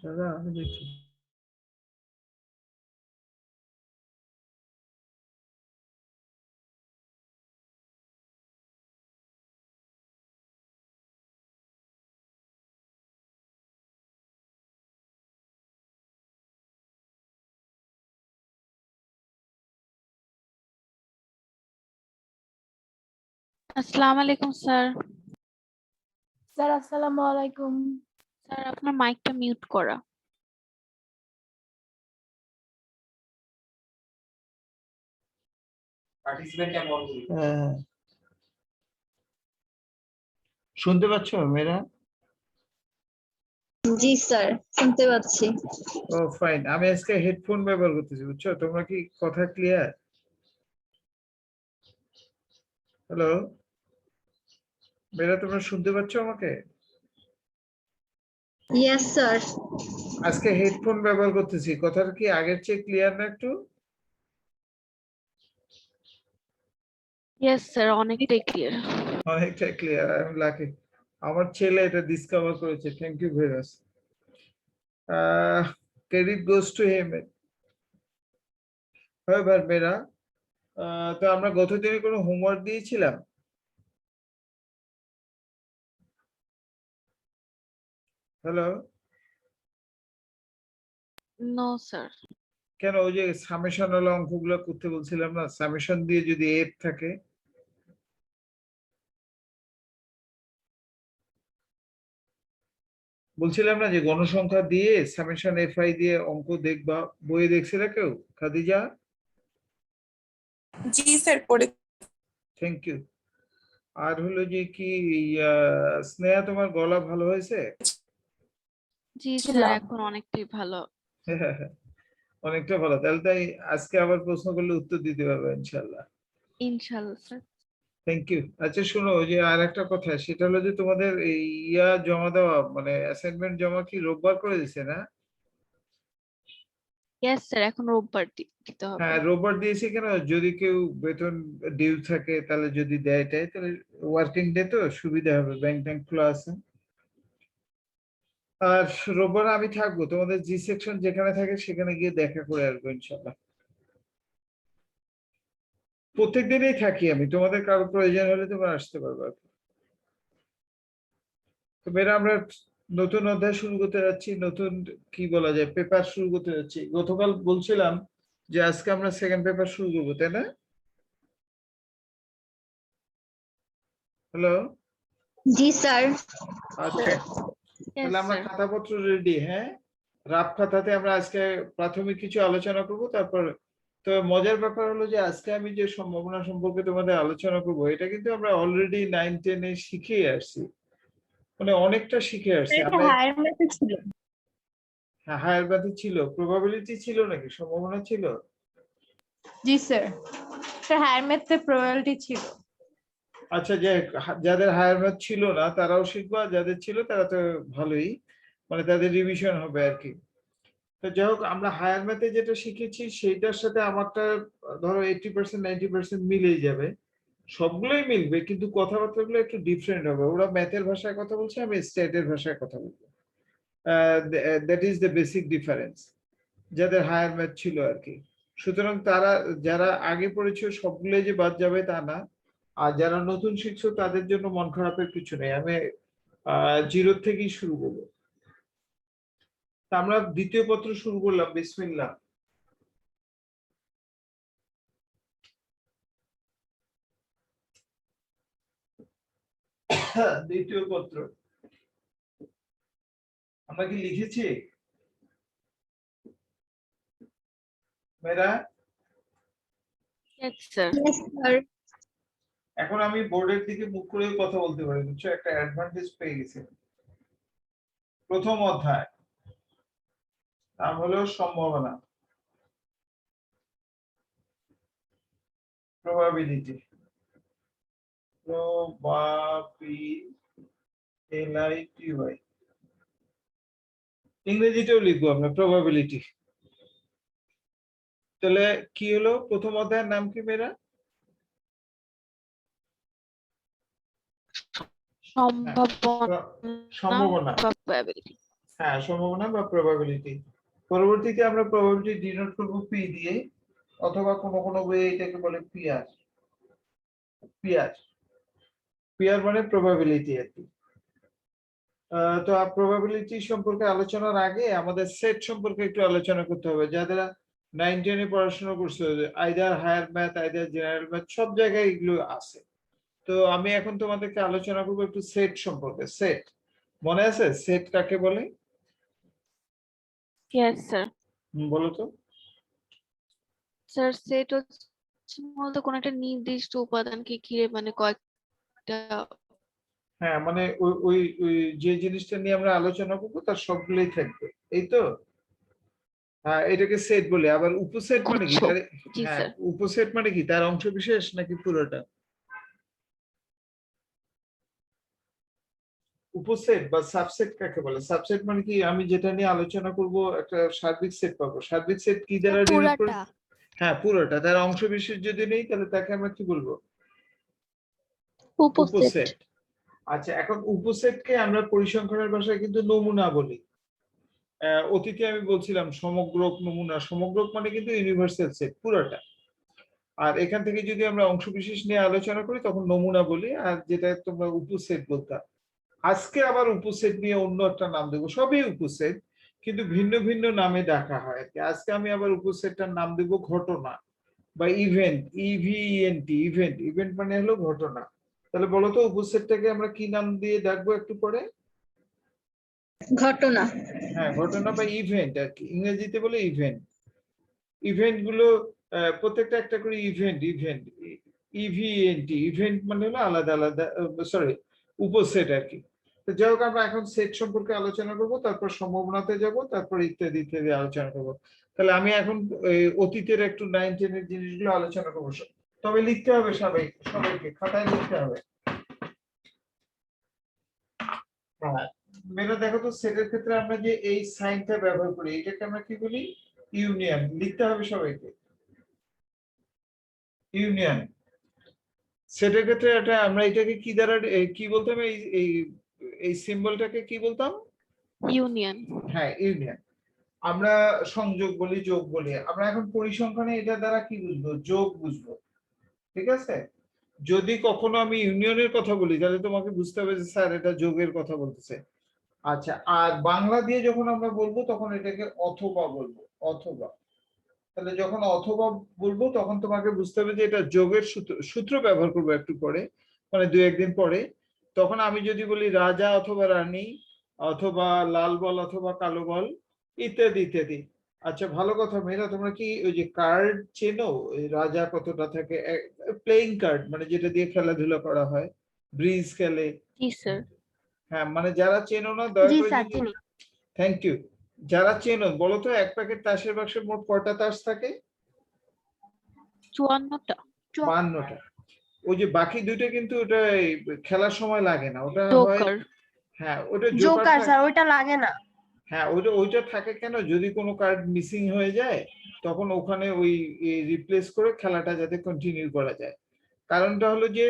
দাদা আমি দেখি। আসসালামু আলাইকুম স্যার। স্যার আসসালামু আলাইকুম। স্যার আপনার মাইকটা মিউট করা। হ্যাঁ, শুনতে পাচ্ছ মেয়েরা? জি স্যার, শুনতে পাচ্ছি। ও ফাইন। আমি আজকে হেডফোন ব্যবহার করতেছি, বুঝছো? তোমরা কি কথা ক্লিয়ার? হ্যালো মেয়েরা, তোমরা শুনতে পাচ্ছ আমাকে? Yes sir. আজকে হেডফোন ব্যবহার করতেছি, কথাটা কি আগের চেয়ে ক্লিয়ার না একটু? ইয়েস স্যার, অনেকটাই ক্লিয়ার। অনেকটা ক্লিয়ার। I am lucky. আমার ছেলে এটা ডিসকভার করেছে। Thank you very much. Credit goes to him. এবার মেয়েরা, তো আমরা গত দিনে কোনো হোমওয়ার্ক দিয়েছিলাম? Hello, no sir. কেন? ওই যে সামেশন ওয়ালা অঙ্কগুলো করতে বলছিলাম না, সামেশন দিয়ে যদি এফ থাকে। বলছিলাম না যে গণসংখ্যা দিয়ে সামেশন এফআই দিয়ে অঙ্ক দেখবা, বইয়ে দেখছে না কেউ? খাদিজা? জি স্যার, পড়ে। Thank you. আর হলো যে কি, স্নেহা তোমার গলা ভালো হয়েছে? জি স্যার, এখন অনেকটাই ভালো। অনেকটা ভালো। তাহলে তাই আজকে আবার প্রশ্ন করলে উত্তর দিতে পারবে ইনশাল্লাহ। ইনশাআল্লাহ স্যার। Thank you. আচ্ছা শোনো, ওই যে আর একটা কথা, সেটা হলো যে তোমাদের এই জমা দেওয়া, মানে অ্যাসাইনমেন্ট জমা কি রোববার করে দিছে না? ইয়েস স্যার, এখন রোববার দিতে হবে। হ্যাঁ, রোববার দিয়েছে কেন? যদি কেউ বেতন ডিউ থাকে তাহলে যদি দেয় তাহলে ওয়ার্কিং ডে তো সুবিধা হবে, ব্যাংক ট্যাঙ্ক খোলা আছে। আর রোববার আমি থাকবো, তোমাদের জি সেকশন যেখানে থাকে সেখানে গিয়ে দেখা করে আসবো ইনশাল্লাহ। প্রত্যেক দিনই থাকি আমি, তোমাদের কারো প্রয়োজন হলে তোমরা আসতে পারবে। তো মেয়েরা, আমরা নতুন অধ্যায় শুরু করতে যাচ্ছি, নতুন কি বলা যায় পেপার শুরু করতে যাচ্ছি। গতকাল বলছিলাম যে আজকে আমরা সেকেন্ড পেপার শুরু করবো, তাই না? হ্যালো। জি স্যার। আচ্ছা, ইয়েস তাহলে আমরা স্যার। খাতাপত্র রেডি? হ্যাঁ, রাফ খাতাতে আমরা আজকে প্রাথমিক কিছু আলোচনা করব। তারপর তো মজার ব্যাপার হলো যে আজকে আমি যে সম্ভাবনা সম্পর্কে তোমাদের আলোচনা করব, এটা কিন্তু আমরা অলরেডি 9-10 শিখেই আসছি, মানে অনেকটা শিখে আসছি আমরা। হায়ার ম্যাথে ছিল। হ্যাঁ, হায়ার ম্যাথে ছিল, প্রবাবিলিটি ছিল নাকি সম্ভাবনা ছিল? জি স্যার, স্যার হায়ার ম্যাথে প্রবাবিলিটি ছিল। আচ্ছা, যে যাদের হায়ার ম্যাথ ছিল না তারাও শিখবা, যাদের ছিল তারা তো ভালোই, মানে তাদের রিভিশন হবে আর কি। তো যাই হোক, আমরা হায়ার ম্যাথে যেটা শিখেছি সেইটার সাথে আমারটা ধরো 80% 90% মিলেই যাবে। সবগুলোই মিলবে, কিন্তু কথাবার্তাগুলো একটু ডিফারেন্ট হবে। ওরা ম্যাথের ভাষায় কথা বলছে, আমি স্টেটের ভাষায় কথা বলবো। That is the basic difference যাদের হায়ার ম্যাথ ছিল আর কি। সুতরাং তারা যারা আগে পড়েছে সবগুলোই যে বাদ যাবে তা না। আর যারা নতুন শিখছো তাদের জন্য মন খারাপের কিছু নেই, আমি জিরো থেকেই শুরু করবো। তা আমরা দ্বিতীয় পত্র শুরু করলাম, বিসমিল্লাহ। দ্বিতীয় পত্র আমরা কি লিখেছি মেয়েরা? Yes sir. Yes sir. এখন আমি বোর্ডের দিকে মুখ করে কথা বলতে পারি, বুঝছো? একটা অ্যাডভান্টেজ পেয়ে গেছি। প্রথম অধ্যায়, নাম হলো সম্ভাবনা, প্রবাবিলিটি। প্রবাবিলিটি, ইংরেজিতেও লিখবো আমরা প্রবাবিলিটি। তাহলে কি হলো? প্রথম অধ্যায়ের নাম কি মেয়েরা? সম্ভাবনা সম্ভাবনা। বা প্রবাবিলিটি। হ্যাঁ, সম্ভাবনা বা প্রবাবিলিটি। পরবর্তীতে আমরা প্রবাবিলিটি ডিনোট করব পি দিয়ে, অথবা কোনো বইয়ে এটাকে বলে পিআর। পিআর পিআর মানে প্রবাবিলিটি আর কি। তো প্রবাবিলিটি সম্পর্কে আলোচনার আগে আমাদের সেট সম্পর্কে একটু আলোচনা করতে হবে। যারা 9-10 এ পড়াশোনা করছে, either higher math, either general math, সব জায়গায় এগুলো আছে। তো আমি এখন তোমাদেরকে আলোচনা করবো একটু সেট সম্পর্কে। সেট মনে আছে? সেট কাকে বলে? Yes sir. বলো তো। স্যার সেট হচ্ছে মূলত কোনো একটা নির্দিষ্ট উপাদানকে ঘিরে মানে কয়েকটা। হ্যাঁ, মানে ওই যে জিনিসটা নিয়ে আমরা আলোচনা করবো তার সবগুলোই থাকবে, এই তো। হ্যাঁ, এটাকে সেট বলে। আবার উপসেট মানে কি? গুচ্ছ। তার জি হ্যাঁ, স্যার। উপসেট মানে কি? তার অংশ বিশেষ নাকি পুরোটা? উপসেট বা সাবসেট কাকে বলে? সাবসেট মানে কি? আমি যেটা নিয়ে আলোচনা করব একটা সার্বিক সেট পাবো। সার্বিক সেট কি দ্বারা ডিনোট করি? পুরাটা। হ্যাঁ, পুরোটা। তার অংশ বিশেষ যদি নেই তাহলে তাকে আমরা কি বলবো? উপসেট। উপসেট। আচ্ছা, এখন উপসেটকে আমরা পরিসংখ্যানের ভাষায় কিন্তু নমুনা বলি। অতীতে আমি বলছিলাম সমগ্রক নমুনা। সমগ্রক মানে কিন্তু ইউনিভার্সাল সেট পুরোটা। আর এখান থেকে যদি আমরা অংশ বিশেষ নিয়ে আলোচনা করি তখন নমুনা বলি, আর যেটা তোমরা উপসেট বলতাম। আজকে আবার উপসেট নিয়ে অন্য একটা নাম দেবো। সবই উপসেট, কিন্তু ভিন্ন ভিন্ন নামে ডাকা হয় আর কি। আজকে আমি আবার উপসেটটার নাম দেবো ঘটনা বা ইভেন্ট। ইভিএনটি, ইভেন্ট। ইভেন্ট মানে হলো ঘটনা। তাহলে বলো তো উপসেটটাকে আমরা কি নাম দিয়ে ডাকবো একটু পরে? ঘটনা। হ্যাঁ, ঘটনা বা ইভেন্ট আর কি। ইংরেজিতে বলে ইভেন্ট। ইভেন্ট গুলো প্রত্যেকটা একটা করে ইভেন্ট। ইভেন্ট, ইভিএনটি, ইভেন্ট মানে হলো আলাদা আলাদা, সরি, উপসেট আর কি। তো যাই হোক, আমরা এখন সেট সম্পর্কে আলোচনা করব, তারপর সম্ভাবনাতে যাব, তারপর ইত্যাদি ইত্যাদি আলোচনা করব। তাহলে আমি এখন অতীতের একটু 9-10 এর জিনিসগুলো আলোচনা করবো। তবে লিখতে হবে সবাইকে খাতায় লিখতে হবে। হ্যাঁ, মেয়েরা দেখো তো, সেটের ক্ষেত্রে আমরা যে এই সাইনটা ব্যবহার করি এটাকে আমরা কি বলি? ইউনিয়ন। লিখতে হবে সবাইকে, ইউনিয়ন। সেটের ক্ষেত্রে এটা আমরা এটাকে কি দ্বারা কি বলতাম? এই এই এই সিম্বলটাকে কি বলতাম? ইউনিয়ন। হ্যাঁ, ইউনিয়ন। আমরা সংযোগ বলি, যোগ বলি। আমরা এখন পরিসংখ্যানে এটা দ্বারা কি বুঝবো? যোগ বুঝবো। ঠিক আছে? যদি কখনো আমি ইউনিয়নের কথা বলি তাহলে তোমাকে বুঝতে হবে যে স্যার এটা যোগের কথা বলতেছে। আচ্ছা, আর বাংলা দিয়ে যখন আমরা বলবো তখন এটাকে অথবা বলবো। অথবা। তাহলে যখন অথবা বলবো তখন তোমাকে বুঝতে হবে যে এটা যোগের সূত্র। সূত্র ব্যবহার করবো একটু পরে, মানে 2-1 দিন পরে। তখন আমি যদি বলি রাজা অথবা রানী, অথবা লাল বল অথবা কালো বল, ইত্যাদি ইত্যাদি। আচ্ছা, ভালো কথা মেয়েরা, তোমরা কি ওই যে কার্ড চেনো? ওই রাজা কতটা থাকে? প্লেইং কার্ড মানে যেটা দিয়ে খেলাধুলা করা হয়, ব্রিজ খেলে। জি স্যার। হ্যাঁ, মানে যারা চেনো না দয়া জি করে স্যার যদি, চিনি। Thank you. যারা চেনো বলো তো, এক প্যাকেট তাসের বাক্সে মোট কয়টা তাস থাকে? 54টা। 52টা। ওই যে বাকি দুইটা কিন্তু ওটা এই খেলার সময় লাগে না, ওটা হয়। জোকার। হ্যাঁ, ওটা জোকার জোকার থাকে। স্যার ওইটা লাগে না। হ্যাঁ, ওইটা থাকে কেন? যদি কোনো কার্ড মিসিং হয়ে যায় তখন ওখানে ওই রিপ্লেস করে খেলাটা যাতে কন্টিনিউ করা যায়। কারণটা হলো যে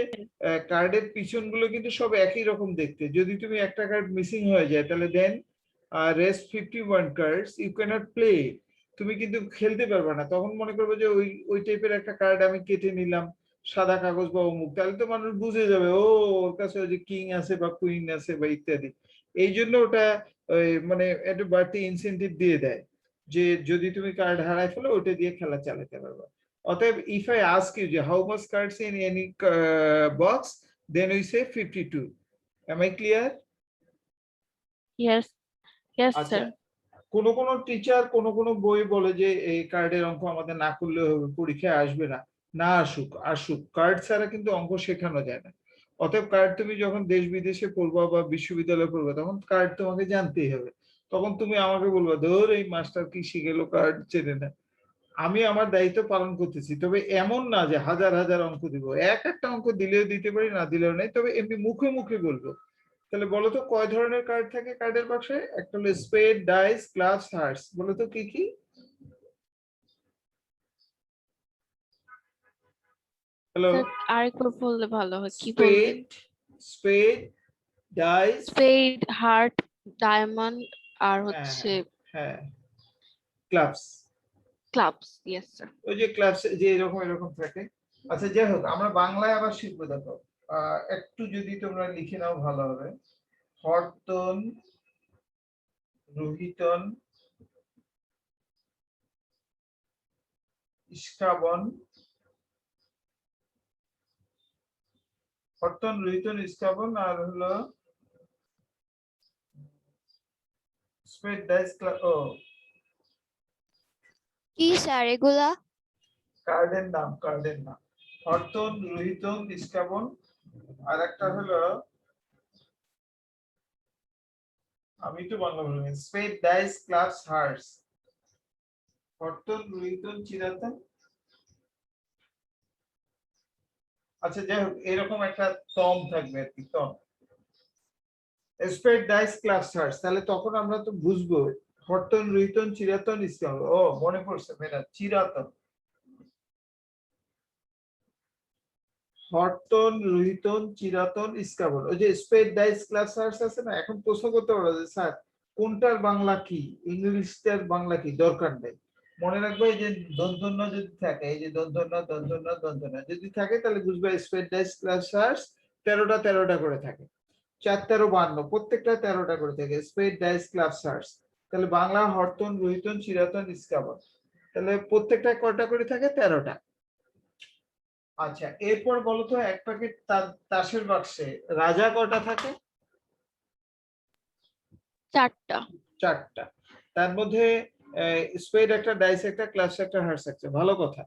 কার্ডের পিছনগুলো কিন্তু সব একই রকম দেখতে। যদি তুমি একটা কার্ড মিসিং হয়ে যায় তাহলে then rest 51 cards you can't play. তুমি কিন্তু খেলতে পারবে না। তখন মনে করবে যে ওই টাইপের একটা কার্ড আমি কেটে নিলাম, সাদা কাগজ বা অমুক। তাহলে তো মানুষ বুঝে যাবে ও ওর কাছে ওই যে কিং আছে বা কুইন আছে বা ইত্যাদি। এই জন্য ওটা মানে একটা বাড়তি ইনসেনটিভ দিয়ে দেয় যে যদি তুমি কার্ড হারায় ফেলো ওটা দিয়ে খেলা চালাতে পারবে। অতএব ইফ আই আস্ক ইউ যে how much cards in any box, then we say 52। Am I clear? Yes yes আচ্ছা, স্যার। কোন টিচার কোন বই বলে যে এই কার্ডের অঙ্ক আমাদের না করলে হবে, পরীক্ষায় আসবে না। না আসুক, আসুক, কার্ড ছাড়া কিন্তু অঙ্ক শেখানো যায় না। অতএব কার্ড তুমি যখন দেশ বিদেশে পড়বা বা বিশ্ববিদ্যালয়ে পড়বে তখন কার্ড তোমাকে জানতেই হবে। তখন তুমি আমাকে বলবা ধর এই মাস্টার কি শিখেলো, কার্ড চেনে না। আমি আমার দায়িত্ব পালন করতেছি, তবে এমন না যে হাজার হাজার অঙ্ক দিব। একটা অঙ্ক দিলেও দিতে পারি, না দিলেও নেই, তবে এমনি মুখে মুখে বলবো। তাহলে বলো তো কয় ধরনের কার্ড থাকে কার্ডের বাক্সে? একটা হলো স্পেড, ডাইস, ক্লাবস, হার্টস। বলো তো কি কি? হ্যালো। স্যার আরেকবার বললে ভালো হয়, কি বললেন? Spade, spade, dice, spade, heart, diamond আর হ্যাঁ হচ্ছে হ্যাঁ ক্লাবস, ক্লাবস। Yes sir. ওই যে ক্লাবস যে এরকম এরকম থাকে। আচ্ছা যাই হোক, আমরা বাংলায় আবার শিখবো। দেখো একটু যদি তোমরা লিখে নাও ভালো হবে। হরতন, রোহিতন, ইস্কাবন, হরতন, রোহিতন, ইস্কাবন, আর হলো স্পেড ডাইস ও কি স্যার এগুলা? কার্ডের নাম, কার্ডের নাম। হরতন, রোহিতন, ইস্কাবন, আর একটা হলো, আমি তো বাংলা বলি, স্পেড ডাইস ক্লাবস হার্স। হরতন, রোহিতন, চিরাতন। আচ্ছা যাই হোক, এরকম একটা তম থাকবে আর কি, তম। স্পেড ডাইস ক্লাবস হার্স, তাহলে তখন আমরা তো বুঝবো হরতন, রোহিতন, চিরাতন, ইস্কাবন। ও মনে পড়ছে মেয়েরা, চিরাতন। হরতন, রোহিতন, চিরাতন, ইস্কাবন। ওই যে স্পেড ডাইস ক্লাবস হার্স আছে না, এখন প্রশ্ন করতে পারো যে স্যার কোনটার বাংলা কি, ইংলিশটার বাংলা কি, দরকার নেই। মনে রাখবে এই যে দন্তন্য যদি থাকে, এই যে দন্তন্য দন্তন্য দন্তন্য যদি থাকে, তাহলে বুঝবে স্পেড ডাইস ক্লাবস হার্স 13টা 13টা করে থাকে। 4 13 52, প্রত্যেকটা 13টা করে থাকে স্পেড ডাইস ক্লাবস হার্স। তাহলে বাংলা হরতন, রোহিতন, চিরাতন, ইস্কাবন, তাহলে প্রত্যেকটা কয়টা করে থাকে? 13টা। আচ্ছা এরপর বলো তো, এক প্যাকেট তাসের বাক্সে রাজা কয়টা থাকে? 4টা। 4টা। তার মধ্যে স্পেড একটা, ডাইস একটা, ক্লাবস একটা, হার্স একটা। ভালো কথা।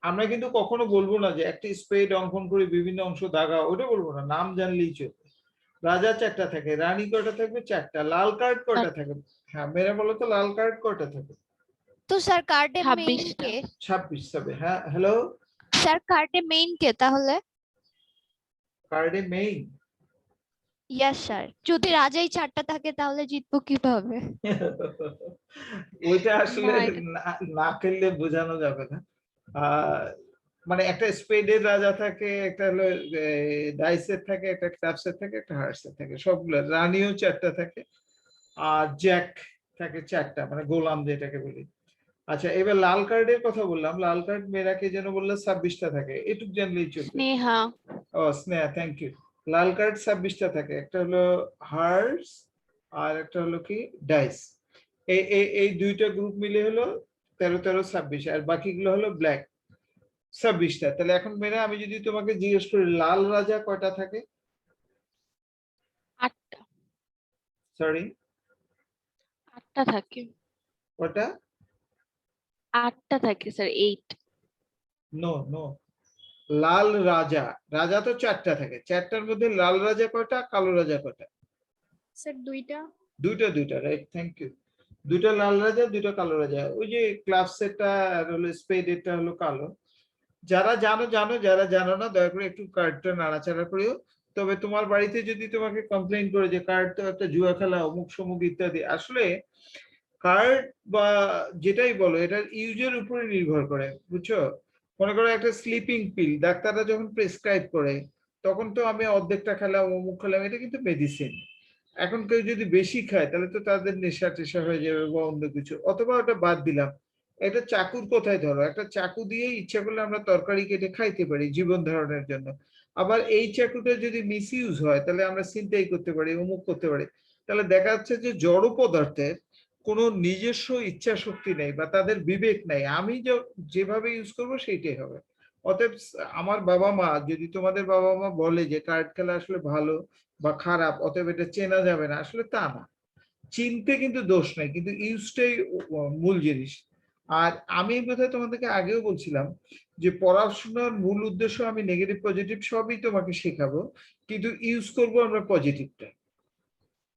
আমরা কিন্তু কখনো বলবো না যে একটা স্পেড অঙ্কন করে বিভিন্ন অংশ দাগা, ওটা বলবো না, নাম জানলেই চলবে। রাজা 4টা থাকে, রানী কয়টা থাকবে? 4টা। লাল কার্ড কয়টা থাকে? হ্যাঁ মেরে বলো তো, লাল কার্ড কয়টা থাকে? তো স্যার কার্ডে মেইন 26টা। কে? 26 হবে। হ্যাঁ হ্যালো, স্যার কার্ডে মেইন কে তাহলে? কার্ডে মেইন ইয়েস স্যার, যদি রাজাই 4টা থাকে তাহলে জিতবো কিভাবে? ওইটা আসলে না, এটা না খেললে বোঝানো যাবে না। আহ মানে একটা স্পেডের রাজা থাকে, একটা হলো ডাইসের থাকে, একটা ক্লাবসের থাকে, একটা হার্সের থাকে, সবগুলো। রানীও 4টা থাকে, আর জ্যাক থাকে 4টা, মানে গোলাম যেটাকে বলি। আচ্ছা এবার লাল কার্ডের কথা বললাম, লাল কার্ড মেয়েরাকে যেন বললে 26টা থাকে, এটুক জানলেই চলবে। স্নেহা। ও স্নেহা, থ্যাংক ইউ। লাল কার্ড 26টা থাকে, একটা হলো হার্স আর একটা হলো কি ডাইস। এই দুইটা গ্রুপ মিলে হলো 13 13 26, আর বাকিগুলো হলো ব্ল্যাক 26টা। তাহলে এখন মেয়েরা আমি যদি তোমাকে জিজ্ঞেস করি লাল রাজা কয়টা থাকে? 8টা। সরি 8টা থাকে। কয়টা? 8টা থাকে স্যার, 8। নো নো, লাল রাজা, রাজা তো 4টা থাকে, 4টার মধ্যে লাল রাজা কয়টা, কালো রাজা কয়টা? স্যার 2টা। দুইটা দুইটা, রাইট, থ্যাংক ইউ। দুইটা লাল রাজা, দুইটা কালো রাজা। ওই যে ক্লাব সেটটা আর হলো স্পেড, এটা হলো কালো। যারা জানো জানো, যারা জানো না দয়া করে একটু কার্ডটা নাড়াচাড়া করিও। তবে তোমার বাড়িতে যদি তোমাকে কমপ্লেইন করে যে কার্ড তো একটা জুয়া খেলা, অমুক সমুক ইত্যাদি, আসলে কার্ড বা যেটাই বলো এটার ইউজের উপরে নির্ভর করে, বুঝছো? মনে করো একটা স্লিপিং পিল ডাক্তাররা যখন প্রেসক্রাইব করে, তখন তো আমি অর্ধেকটা খেলাম, অমুক খেলাম, এটা কিন্তু মেডিসিন। এখন কেউ যদি বেশি খায় তাহলে তো তাদের নেশা টেশা হয়ে যাবে বা অন্য কিছু, অথবা ওটা বাদ দিলাম। একটা চাকুর কথাই ধরো, একটা চাকু দিয়ে ইচ্ছা করলে আমরা তরকারি কেটে খাইতে পারি জীবন ধারণের জন্য। আবার এই চাকুটা যদি মিস ইউজ হয় তাহলে আমরা ছিনতাই করতে পারি, অমুক করতে পারি। তাহলে দেখা যাচ্ছে যে জড় পদার্থের কোনো নিজস্ব ইচ্ছা শক্তি নেই বা তাদের বিবেক নাই, আমি যেভাবে ইউজ করবো সেইটাই হবে। অতএব আমার বাবা মা যদি, তোমাদের বাবা মা বলে যে কার্ড খেলা আসলে ভালো বা খারাপ, অতএব এটা চেনা যাবে না, আসলে তা না। চিনতে কিন্তু দোষ নাই, কিন্তু ইউজটাই মূল জিনিস। আর আমি বোধহয় তোমাদেরকে আগেও বলছিলাম যে পড়াশোনার মূল উদ্দেশ্য আমি নেগেটিভ পজিটিভ সবই তোমাকে শেখাবো, কিন্তু ইউজ করব আমরা পজিটিভটা।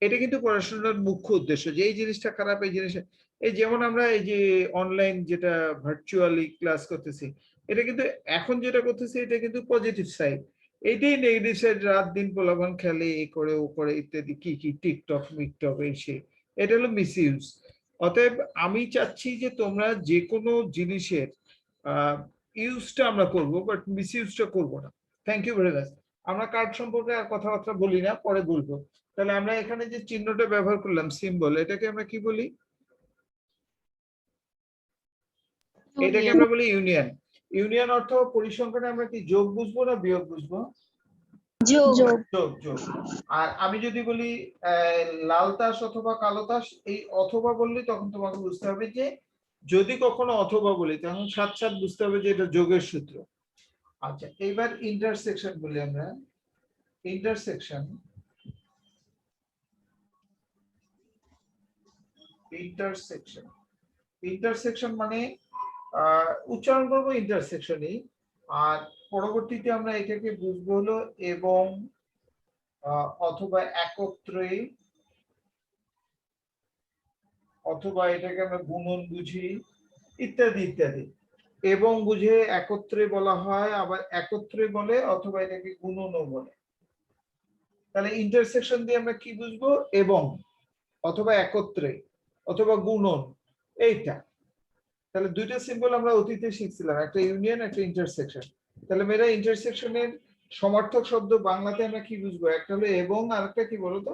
এটা কিন্তু পড়াশোনার মুখ্য উদ্দেশ্য, যে এই জিনিসটা খারাপ, এই জিনিসটা। এই যেমন আমরা এই যে অনলাইন যেটা ভার্চুয়ালি ক্লাস করতেছি, এটা কিন্তু এখন যেটা করতেছি এটা কিন্তু পজিটিভ সাইড। এইটাই নেগেটিভ সাইড, রাত দিন প্রলোভন খেলে, এ করে ও করে ইত্যাদি, কি কি টিকটক মিকটক এই সেই, এটা হলো মিস ইউজ। অতএব আমি চাচ্ছি যে তোমরা যে কোনো জিনিসের ইউজটা আমরা করবো, বাট মিস ইউজটা করবো না। Thank you very much. আমরা কার্ড সম্পর্কে আর কথাবার্তা বলি না, পরে বলবো। তাহলে আমরা এখানে যে চিহ্নটা ব্যবহার করলাম সিম্বল, এটাকে আমরা কি বলি? এটাকে ইউনিয়ন। আমরা বলি ইউনিয়ন। ইউনিয়ন অর্থ পরিসংখ্যানে আমরা কি যোগ বুঝবো না বিয়োগ বুঝবো? যোগ। যোগ যোগ। আর আমি যদি বলি লাল তাস অথবা কালো তাস, এই অথবা বললে তখন তোমাকে বুঝতে হবে যে যদি কখনো অথবা বলি তখন সাথে সাথে বুঝতে হবে যে এটা যোগের সূত্র। আচ্ছা, এইবার ইন্টারসেকশন বলি আমরা। ইন্টারসেকশন, ইন্টারসেকশন, ইন্টারসেকশন মানে উচ্চারণ করবো ইন্টারসেকশনই, আর পরবর্তীতে আমরা এটাকে বুঝবো হলো এবং অথবা একত্রে, অথবা এটাকে আমরা গুণন বুঝি, ইত্যাদি ইত্যাদি। এবং বুঝে একত্রে বলা হয়, আবার একত্রে বলে, অথবা এটাকে গুণনও বলে। তাহলে ইন্টারসেকশন দিয়ে আমরা কি বুঝবো? এবং, অথবা একত্রে, অথবা গুণন, এইটা। তাহলে দুইটা সিম্বল আমরা অতীতে শিখছিলাম, একটা ইউনিয়ন, একটা ইন্টারসেকশন। তাহলে মেয়েরা ইন্টারসেকশনের সমার্থক শব্দ বাংলাতে আমরা কি বুঝবো? একটা হলো এবং, আর একটা কি বলতো?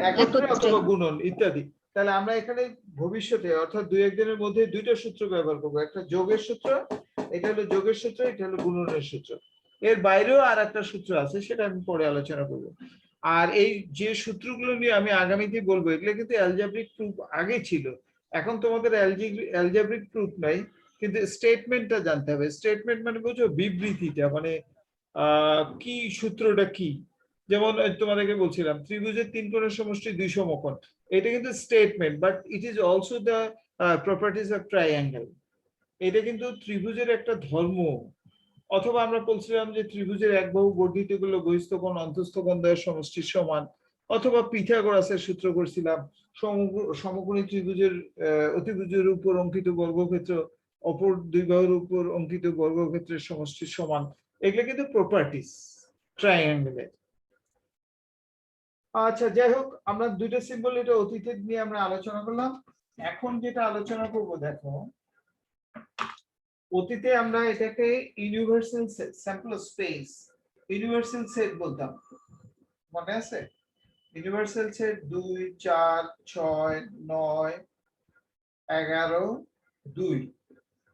একত্রে অথবা গুণন ইত্যাদি। তাহলে আমরা এখানে ভবিষ্যতে অর্থাৎ 2-1 দিনের মধ্যে দুইটা সূত্র ব্যবহার করবো, একটা যোগের সূত্র, এটা হলো যোগের সূত্র, এটা হলো গুণনের সূত্র। এর বাইরেও আর একটা সূত্র আছে, সেটা আমি পরে আলোচনা করবো। আর এই যে সূত্রগুলো নিয়ে আমি আগামীতে বলবো, এগুলো কিন্তু অ্যালজেব্রিক প্রুফ আগে ছিল, এখন তোমাদের অ্যালজেব্রিক প্রুফ নাই, কিন্তু স্টেটমেন্টটা জানতে হবে। স্টেটমেন্ট মানে বুঝো বিবৃতিটা, মানে কি সূত্রটা কি। যেমন তোমাদেরকে বলছিলাম ত্রিভুজের 3 কোণের সমষ্টি 2 সমকোণ, এটা কিন্তু statement, but it is also the properties of triangle. এটা কিন্তু ত্রিভুজের একটা ধর্ম। অথবা আমরা বলছিলাম যে ত্রিভুজের এক বাহু বর্ধিত করলে বহিস্থ কোণ অন্তঃস্থ কোণ দ্বয়ের সমষ্টির সমান। অথবা পিথাগোরাসের সূত্র করছিলাম, সমকোণী ত্রিভুজের অতিভুজের উপর অঙ্কিত বর্গক্ষেত্র অপর 2 বাহুর উপর অঙ্কিত বর্গক্ষেত্রের সমষ্টির সমান। এগুলো কিন্তু প্রপার্টিজ ট্রায়াঙ্গেলের। আচ্ছা, যাই হোক, আমরা দুইটা সিম্বল এটা অতীতের নিয়ে আমরা আলোচনা করলাম। এখন যেটা আলোচনা করব, দেখো অতীতে আমরা এটাকে universal sample space, universal set বলতাম, মনে আছে? ইউনিভার্সাল সেট 2, 4, 6, 9, 11, 2,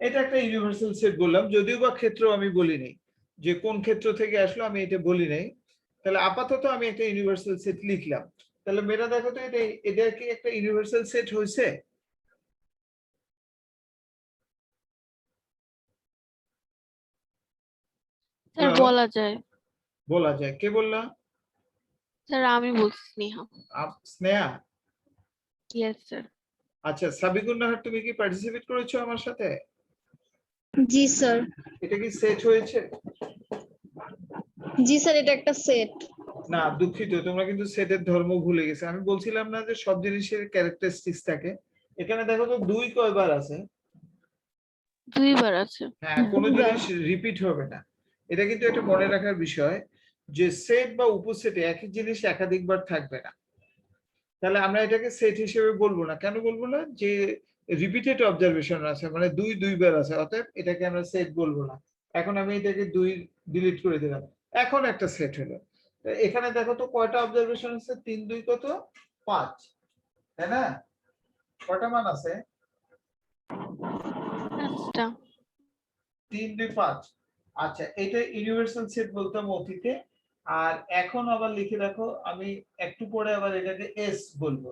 এটা একটা ইউনিভার্সাল সেট বললাম, যদিও বা ক্ষেত্র আমি বলি নাই, যে কোন ক্ষেত্র থেকে আসলো আমি এটা বলি নাই। তাহলে আপাতত আমি একটা ইউনিভার্সাল সেট লিখলাম। তাহলে মেয়েরা দেখো তো এটা কি একটা ইউনিভার্সাল সেট হয়েছে? স্যার বলা যায়। বলা যায়। কে বললা? স্যার আমি বলছি স্নেহা। স্নেহা? Yes sir. আচ্ছা, সাবিকুন নাহার, তুমি কি পার্টিসিপেট করেছো আমার সাথে? জি স্যার। এটা কি সেট হয়েছে? জি স্যার, এটা একটা সেট। না, দুঃখিত, তোমরা কিন্তু সেটের ধর্ম ভুলে গেছে। আমি বলছিলাম না যে সব জিনিসের ক্যারেক্টারিস্টিক্স থাকে? এখানে দেখো তো 2 কয়বার আছে? 2 বার আছে। হ্যাঁ, কোনো জিনিস রিপিট হবে না। এটা কিন্তু একটা মনে রাখার বিষয় যে সেট বা উপসেটে একই জিনিস একাধিকবার থাকবে না। তাহলে আমরা এটাকে সেট হিসেবে বলবো না। কেন বলবো না? যে রিপিটেড অবজারভেশন আছে, মানে 2 বার আছে, অতএব এটাকে আমরা সেট বলবো না। এখন আমি এটাকে 2 ডিলিট করে দিলাম, এখন একটা সেট হলো। এখানে দেখো তো কয়টা অবজারভেশন আছে? 3, 2 কত? 5, তাই না? কয়টা মান আছে? 5টা। 3, 2, 5। আচ্ছা, এটা ইউনিভার্সাল সেট বলতাম অতীতে। আর এখন আবার লিখে রাখো, আমি একটু পরে আবার এটাকে এস বলবো।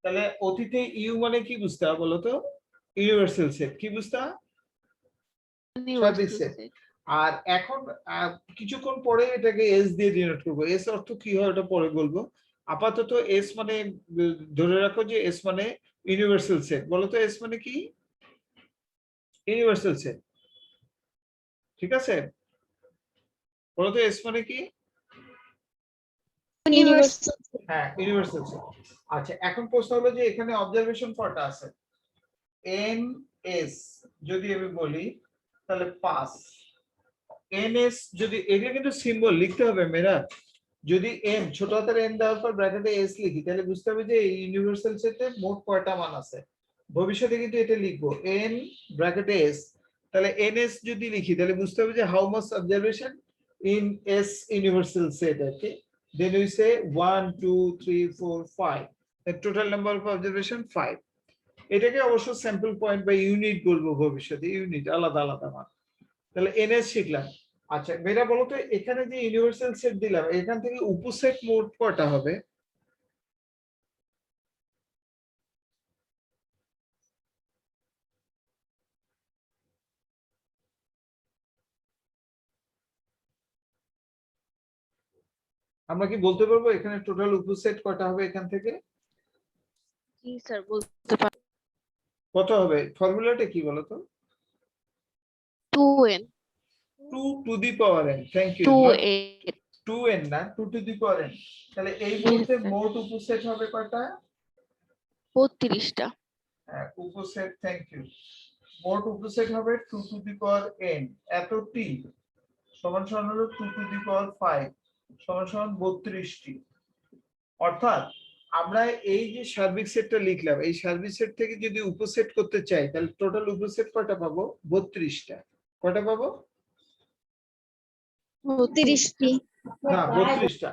তাহলে অতীতে ইউ মানে কি বুঝতে হবে বলো তো? ইউনিভার্সাল সেট কি বুঝতে হবে? সাদৃশ্য সেট। আর এখন কিছুক্ষণ পরে এটাকে এস দিয়ে ডিনোট করবো। এস অর্থ কি হয় ওটা পরে বলবো। আপাতত এস মানে ধরে রাখো যে এস মানে ইউনিভার্সাল সেট। বলো তো এস মানে কি? Universal set. ঠিক আছে, বলো তো এস মানে কি? ইউনিভার্সাল। হ্যাঁ, ইউনিভার্সাল সেট। আচ্ছা, এখন প্রশ্ন হলো যে এখানে অবজারভেশন কয়টা আছে? এন এস যদি আমি বলি তাহলে 5। এন এস যদি, এটা কিন্তু সিম্বল লিখতে হবে মেয়েরা। যদি এন ছোট হাতের এন দেওয়ার পর ব্র্যাকেটে এস লিখি, তাহলে বুঝতে হবে যে এই ইউনিভার্সাল সেটে মোট কয়টা মান আছে। ভবিষ্যতে কিন্তু এটা লিখবো এন ব্র্যাকেটে এস। তাহলে এন এস যদি লিখি তাহলে বুঝতে হবে যে how much observation in S universal set, okay? Then we say 1 2 3 4 5, the total number of observation 5. এটাকে অবশ্য স্যাম্পল পয়েন্ট বা ইউনিট বলবো ভবিষ্যতে, ইউনিট আলাদা আলাদা মান। তাহলে এনএস শিখলাম। আচ্ছা মেয়েরা বলো তো এখানে যে ইউনিভার্সাল সেট দিলাম এখান থেকে উপসেট মোট কয়টা হবে? আমরা কি বলতে পারবো এখানে টোটাল উপসেট কয়টা হবে এখান থেকে? জি স্যার বলতে পারি। কত হবে? ফর্মুলাটা কি বলো তো? 2n 2 to the power n। Thank you. 2n 2n না 2 টু দি পাওয়ার n। তাহলে এই মুহূর্তে মোট উপসেট হবে কয়টা? 32টা। হ্যাঁ উপসেট, থ্যাংক ইউ। মোট উপসেট হবে 2 টু দি পাওয়ার n, এত টি সমান সমান হলো 2 টু দি পাওয়ার 5 সমান সমান 32টি। অর্থাৎ আমরা এই যে সার্বিক সেটটা লিখলাম এই সার্বিক সেট থেকে যদি উপসেট করতে চাই তাহলে টোটাল উপসেট কয়টা পাবো? 32টা। কয়টা পাবো? 30টি। না 32টা।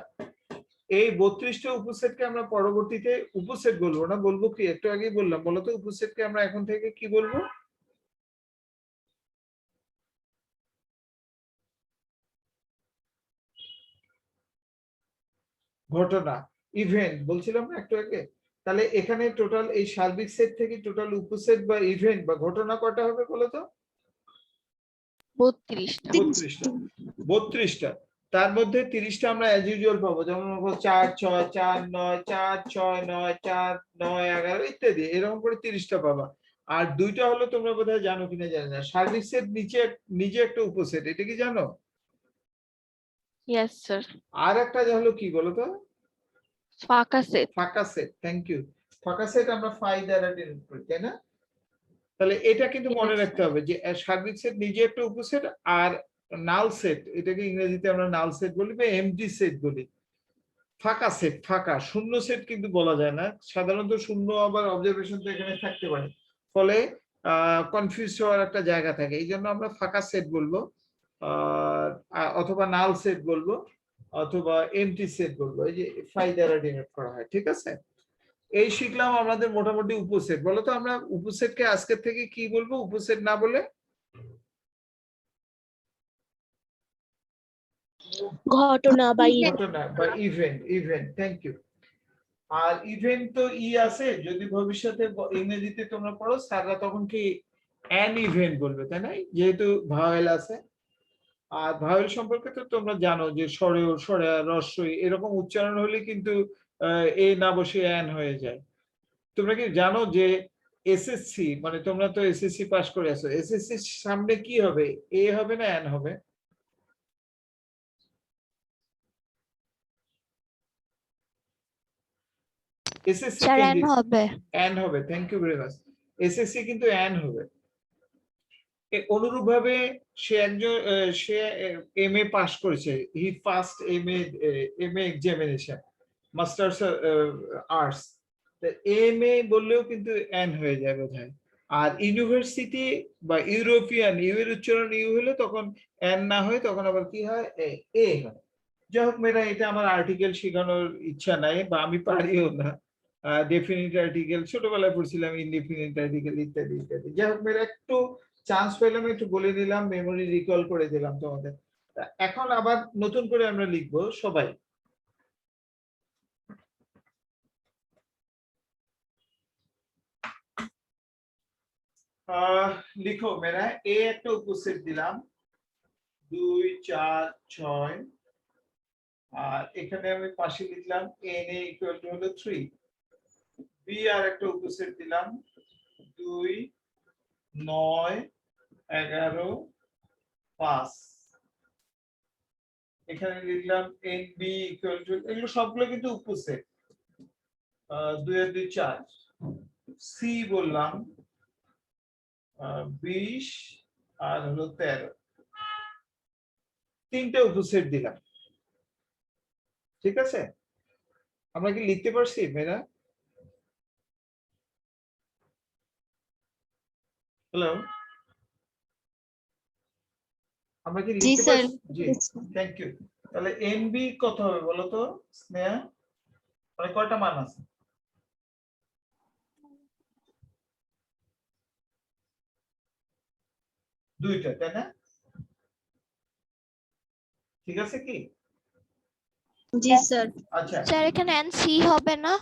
এই 32টা উপসেটকে আমরা পরবর্তীতে উপসেট বলবো না, বলবো কি? একটু আগেই বললাম, বলতো উপসেটকে আমরা এখন থেকে কি বলবো? ঘটনা, ইভেন্ট বলছিলাম না একটু আগে। তাহলে এখানে টোটাল এই সার্বিক সেট থেকে টোটাল উপসেট বা ইভেন্ট বা ঘটনা কয়টা হবে বলো তো? 32টা। 32টা। 32টা। তার মধ্যে 30টা আমরা অ্যাজ ইউজুয়াল পাবো, যেমন 4 6 4 9 4 6 9 4 9 11 ইত্যাদি, এরকম করে 30টা পাবা। আর দুইটা হলো তোমরা বোধহয় জানো কিনা জানি না, সার্বিক সেট নিচে নিজে একটা উপসেট, এটা কি জানো? Yes sir. আর একটা হলো কি বলো তো? ফাঁকা সেট। ফাঁকা সেট, থ্যাংক ইউ। ফাঁকা সেট আমরা ফাই দ্বারা ডিনোট করি, তাই না? তাহলে এটা কিন্তু মনে রাখতে হবে যে সার্বিক সেট নিজে একটা উপসেট, আর নাল সেট, এটাকে ইংরেজিতে আমরা নাল সেট বলি বা এমটি সেট বলি। ফাঁকা সেট, ফাঁকা, শূন্য সেট কিন্তু বলা যায় না, সাধারণত শূন্য আবার অবজারভেশন তো এখানে থাকতে পারে, ফলে কনফিউজ হওয়ার একটা জায়গা থাকে, এই জন্য আমরা ফাঁকা সেট বলবো, অথবা নাল সেট বলবো, অথবা এমটি সেট বলবো, এই যে ফাই দ্বারা ডিনোট করা হয়, ঠিক আছে? এই শিখলাম আমাদের মোটামুটি উপসেট। বলতো আমরা উপসেটকে আজকের থেকে কি বলবো উপসেট না বলে? ঘটনা বা ঘটনা বা ইভেন্ট, ইভেন্ট, থ্যাংক ইউ। আর ইভেন্ট তো আছে, যদি ভবিষ্যতে ইংরেজিতে তোমরা পড়ো স্যাররা তখন কি অ্যান ইভেন্ট বলবে, তাই না? যেহেতু ভাওয়েল আছে। আর ভাওয়েল সম্পর্কে তো তোমরা জানো যে স্বরেও স্বরে রস্বই এরকম উচ্চারণ হলে কিন্তু এ না বসে অ্যান হয়ে যায়। তোমরা কি জানো যে এসএসসি, মানে তোমরা তো এসএসসি পাস করে আছো, এসএসসি সামনে কি হবে? এ হবে না অ্যান হবে? এসএসসি স্যার এন কেন্দ্রিক হবে। অ্যান হবে, thank you very much. SSC কিন্তু অ্যান হবে। অনুরূপ ভাবে সে একজন সে এমএ পাস করেছে, he first MA examination, masters arts, MA বললেও কিন্তু অ্যান হয়ে যায় বোধহয়। আর ইউনিভার্সিটি বা ইউরোপিয়ান, ইউ এর উচ্চারণ ইউ হলে তখন অ্যান না হয়, তখন আবার কি হয়? এ হয়। যাই হোক মেয়েরা, এটা আমার আর্টিকেল শেখানোর ইচ্ছা নাই বা আমি পারিও না। ডেফিনিট আর্টিকেল ছোটবেলায় পড়ছিলাম, ইনডেফিনিট আর্টিকেল ইত্যাদি ইত্যাদি। যাই হোক মেয়েরা, একটু চান্স পেলাম, একটু বলে নিলাম, মেমোরি রিকল করে দিলাম তোমাদের। এখন আবার নতুন করে আমরা লিখবো সবাই। লিখো মেয়েরা, এ একটা উপসেট দিলাম 2 4 6, আর এখানে আমি পাশে লিখলাম n a ইকুয়াল টু হলো 3। বি আর একটা উপসেট দিলাম 2 9 11 5। এখানে লিখলাম n b ইকুয়াল টু, এগুলো সবগুলো কিন্তু উপসেট, 2 আর 2 4। সি বললাম 20 আর হলো 13, তিনটে উপসেট দিলাম, ঠিক আছে? আমরা কি লিখতে পারছি মেয়েরা? হ্যালো, আমরা কি জি লিখতে স্যার পারছি? জি, থ্যাংক ইউ। তাহলে এনবি কত হবে বলো তো স্নেহা? মানে কয়টা মান আছে? দুইটা, তাই না? ঠিক আছে কি? জি স্যার আচ্ছা, স্যার এখানে এনসি হবে না?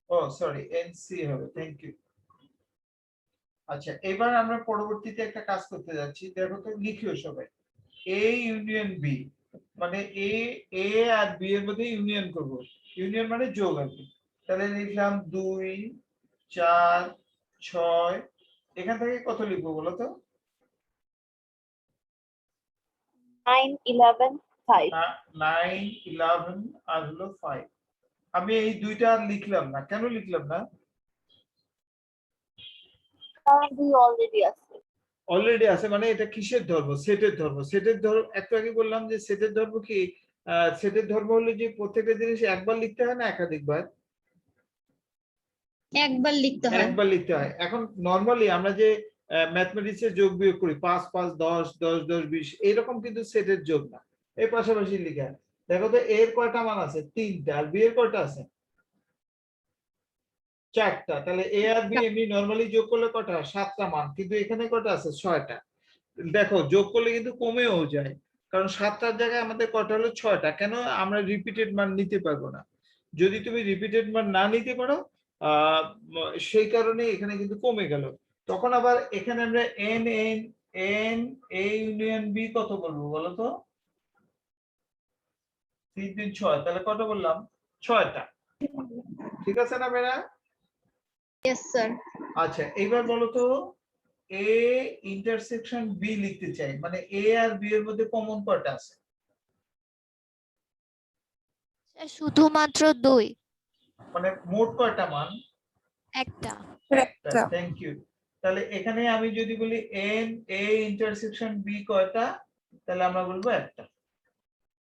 ও সরি, এনসি হবে, থ্যাংক ইউ। আচ্ছা, এবার আমরা পরবর্তীতে একটা কাজ করতে যাচ্ছি, দেখো তো লিখিও সবাই। এ ইউনিয়ন বি, মানে এ এ আর বি এর মধ্যে ইউনিয়ন করব। ইউনিয়ন মানে যোগ আর কি। তাহলে লিখলাম 2 4 6, এখান থেকে কত লিখবো বলো তো? 9 11 5 9 11 আর হলো 5। আমি এই দুইটা আর লিখলাম না, কেন লিখলাম না? কারণ দুই অলরেডি আছে অলরেডি আছে, মানে এটা কিসের ধর্ম? সেটের ধর্ম। সেটের ধর্ম একটু আগে বললাম যে সেটের ধর্ম কি? সেটের ধর্ম হলো যে প্রত্যেকটা জিনিস একবার লিখতে হয় না একাধিকবার? একবার লিখতে হয় একবার লিখতে হয়। এখন নরমালি আমরা যে ম্যাথমেটিক্সে যোগ বিয়োগ করি 5 5 10 10 10 20, এরকম কিন্তু সেটের যোগ না, এর পাশাপাশি লিখা। দেখো তো এর কয়টা মান আছে? 3টা। আর বি এর কয়টা আছে? 4টা। তাহলে এ আর বি এমনি নরমালি যোগ করলে কয়টা? 7টা মান, কিন্তু এখানে কয়টা আছে? 6টা। দেখো যোগ করলে কিন্তু কমেও যায়, কারণ 7টার জায়গায় আমাদের কয়টা হলো? 6টা। কেন? আমরা রিপিটেড মান নিতে পারবো না। যদি তুমি রিপিটেড মান না নিতে পারো, সেই কারণে এখানে কিন্তু কমে গেল। তখন আবার এখানে আমরা N N N A union B কত বলবো বলো তো? 3 3 6, তাহলে কত বললাম? 6টা। ঠিক আছে না মেয়েরা? ইয়েস স্যার আচ্ছা, এবার বলো তো এ ইন্টারসেকশন বি লিখতে চাই, মানে এ আর বি এর মধ্যে কমন কয়টা আছে? স্যার শুধুমাত্র 2। মানে মোট কয়টা মান? একটা। একটা, থ্যাংক ইউ। তাহলে এখানে আমি যদি বলি এন এ ইন্টারসেকশন বি কয়টা, তাহলে আমরা বলবো একটা।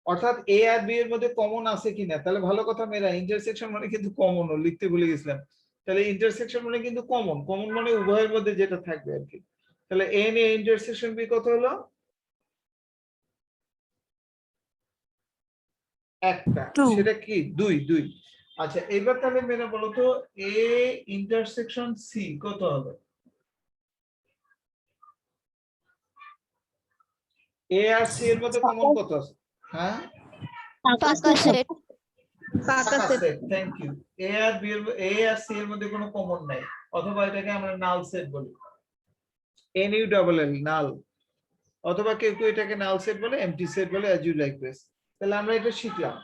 অর্থাৎ এ আর বি এর মধ্যে কমন আছে কিনা? তাহলে ভালো কথা মেয়েরা, ইন্টারসেকশন মানে কিন্তু কমন, লিখতে ভুলে গেছিলাম। তাহলে ইন্টারসেকশন মানে কিন্তু কমন, কমন মানে উভয়ের মধ্যে যেটা থাকবে আর কি। তাহলে এন এ ইন্টারসেকশন বি কত হলো? একটা। সেটা কি? 2 2। আচ্ছা, এবার তাহলে মেয়েরা বলো তো এ ইন্টারসেকশন সি কত হবে? এ আর সি এর মধ্যে কমন কত আছে? হ্যাঁ, ফাঁকা সেট। ফাঁকা ফাঁকা set set, thank you. A আর বি এর, এ আর সি এর মধ্যে কোনো কমন নাই, অথবা এটাকে আমরা নাল সেট বলি, এন ইউ ডাবল এল, নাল। অথবা কেউ কেউ এটাকে নাল সেট বলে, এমটি সেট বলে, অ্যাজ ইউ লাইক বেস্ট। তাহলে আমরা এটা শিখলাম।